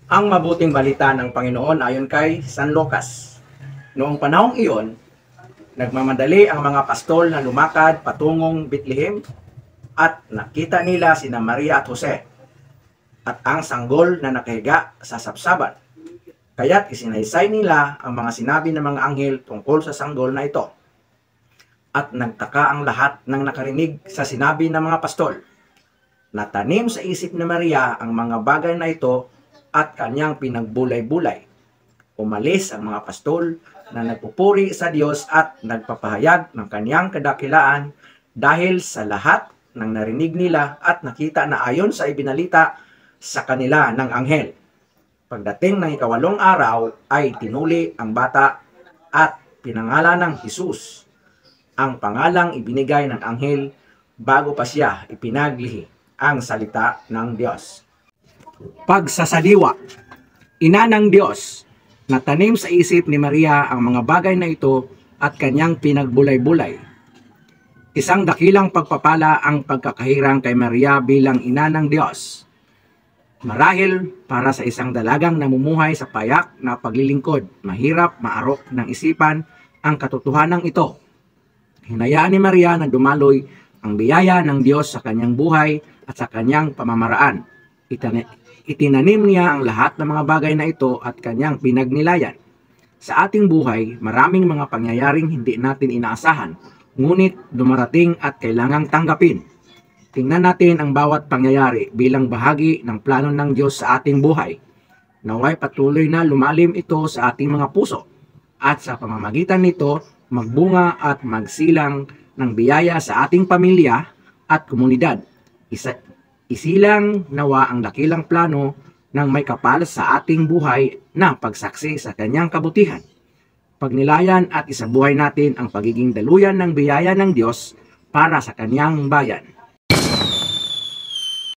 Ang mabuting balita ng Panginoon ayon kay San Lucas. Noong panahong iyon, nagmamadali ang mga pastol na lumakad patungong Bethlehem at nakita nila sina Maria at Jose at ang sanggol na nakahiga sa sapsaban. Kaya't isinaysay nila ang mga sinabi ng mga anghel tungkol sa sanggol na ito. At nagtaka ang lahat ng nakarinig sa sinabi ng mga pastol. Natanim sa isip ni Maria ang mga bagay na ito at kanyang pinagbulay-bulay. Umalis ang mga pastol na nagpupuri sa Diyos at nagpapahayag ng kanyang kadakilaan dahil sa lahat ng narinig nila at nakita na ayon sa ibinalita sa kanila ng anghel. Pagdating ng ikawalong araw ay tinuli ang bata at pinangalan ng Jesus, ang pangalang ibinigay ng anghel bago pa siya ipinaglihi, ang salita ng Diyos. Pagsasaliwa. Ina ng Diyos, natanim sa isip ni Maria ang mga bagay na ito at kanyang pinagbulay-bulay. Isang dakilang pagpapala ang pagkakahirang kay Maria bilang ina ng Diyos. Marahil para sa isang dalagang namumuhay sa payak na paglilingkod, mahirap maarok ng isipan ang katotohanan ito. Hinayaan ni Maria na dumaloy ang biyaya ng Diyos sa kanyang buhay at sa kanyang pamamaraan. Itinanim niya ang lahat ng mga bagay na ito at kanyang pinagnilayan. Sa ating buhay, maraming mga pangyayaring hindi natin inaasahan, ngunit dumarating at kailangang tanggapin. Tingnan natin ang bawat pangyayari bilang bahagi ng plano ng Diyos sa ating buhay. Naway patuloy na lumalim ito sa ating mga puso at sa pamamagitan nito magbunga at magsilang ng biyaya sa ating pamilya at komunidad. Isilang nawa ang dakilang plano ng may kapal sa ating buhay na pagsaksi sa kanyang kabutihan. Pagnilayan at isabuhay natin ang pagiging daluyan ng biyaya ng Diyos para sa kanyang bayan.